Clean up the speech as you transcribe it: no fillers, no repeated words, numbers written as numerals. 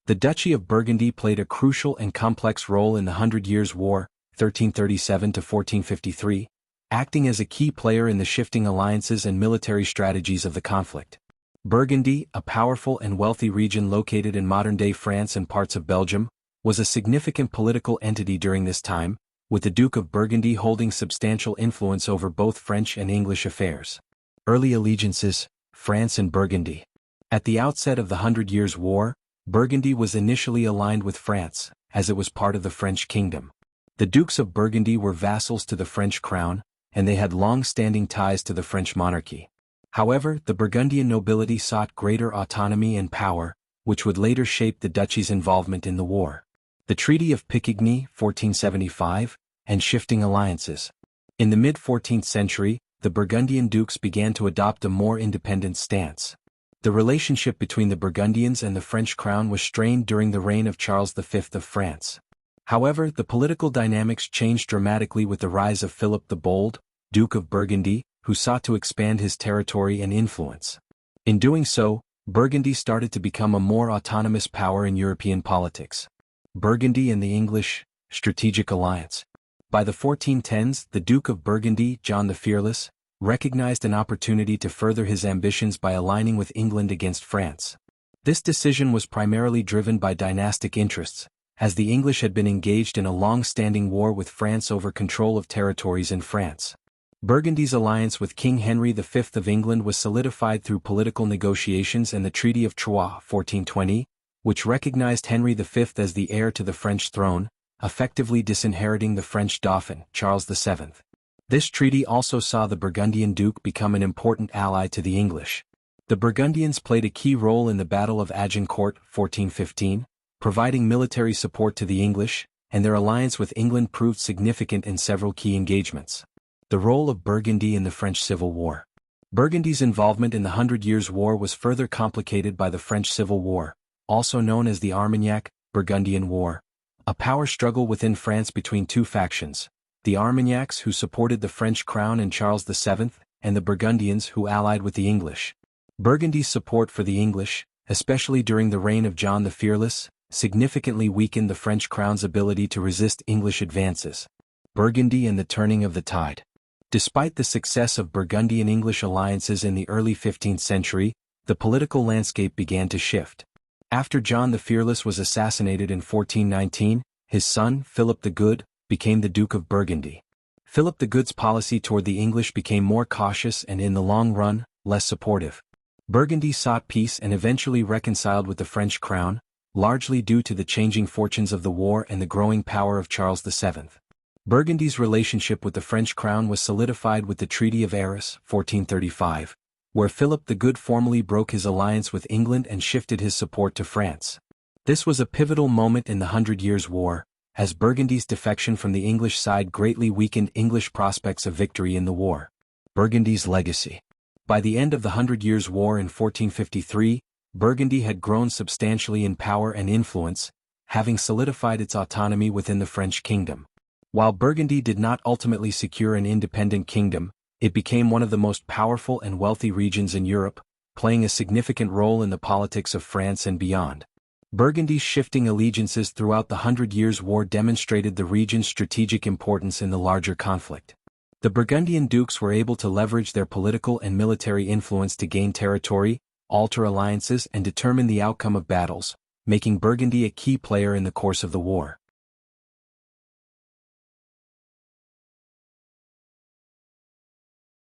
The Duchy of Burgundy played a crucial and complex role in the Hundred Years' War, 1337 to 1453, acting as a key player in the shifting alliances and military strategies of the conflict. Burgundy, a powerful and wealthy region located in modern-day France and parts of Belgium, was a significant political entity during this time, with the Duke of Burgundy holding substantial influence over both French and English affairs. Early allegiances, France and Burgundy. At the outset of the Hundred Years' War, Burgundy was initially aligned with France, as it was part of the French kingdom. The Dukes of Burgundy were vassals to the French crown, and they had long-standing ties to the French monarchy. However, the Burgundian nobility sought greater autonomy and power, which would later shape the duchy's involvement in the war. The Treaty of Picquigny, 1475, and shifting alliances. In the mid-14th century, the Burgundian dukes began to adopt a more independent stance. The relationship between the Burgundians and the French crown was strained during the reign of Charles V of France. However, the political dynamics changed dramatically with the rise of Philip the Bold, Duke of Burgundy, who sought to expand his territory and influence. In doing so, Burgundy started to become a more autonomous power in European politics. Burgundy and the English strategic alliance. By the 1410s, the Duke of Burgundy, John the Fearless, recognized an opportunity to further his ambitions by aligning with England against France. This decision was primarily driven by dynastic interests, as the English had been engaged in a long-standing war with France over control of territories in France. Burgundy's alliance with King Henry V of England was solidified through political negotiations and the Treaty of Troyes, 1420, which recognized Henry V as the heir to the French throne, effectively disinheriting the French Dauphin, Charles VII. This treaty also saw the Burgundian Duke become an important ally to the English. The Burgundians played a key role in the Battle of Agincourt, 1415, providing military support to the English, and their alliance with England proved significant in several key engagements. The role of Burgundy in the French Civil War. Burgundy's involvement in the Hundred Years' War was further complicated by the French Civil War, also known as the Armagnac-Burgundian War, a power struggle within France between two factions, the Armagnacs who supported the French crown and Charles VII, and the Burgundians who allied with the English. Burgundy's support for the English, especially during the reign of John the Fearless, significantly weakened the French crown's ability to resist English advances. Burgundy and the turning of the tide. Despite the success of Burgundian-English alliances in the early 15th century, the political landscape began to shift. After John the Fearless was assassinated in 1419, his son, Philip the Good, became the Duke of Burgundy. Philip the Good's policy toward the English became more cautious and in the long run, less supportive. Burgundy sought peace and eventually reconciled with the French crown, largely due to the changing fortunes of the war and the growing power of Charles VII. Burgundy's relationship with the French crown was solidified with the Treaty of Arras, 1435, where Philip the Good formally broke his alliance with England and shifted his support to France. This was a pivotal moment in the Hundred Years' War, as Burgundy's defection from the English side greatly weakened English prospects of victory in the war. Burgundy's legacy. By the end of the Hundred Years' War in 1453, Burgundy had grown substantially in power and influence, having solidified its autonomy within the French kingdom. While Burgundy did not ultimately secure an independent kingdom, it became one of the most powerful and wealthy regions in Europe, playing a significant role in the politics of France and beyond. Burgundy's shifting allegiances throughout the Hundred Years' War demonstrated the region's strategic importance in the larger conflict. The Burgundian dukes were able to leverage their political and military influence to gain territory, alter alliances and determine the outcome of battles, making Burgundy a key player in the course of the war.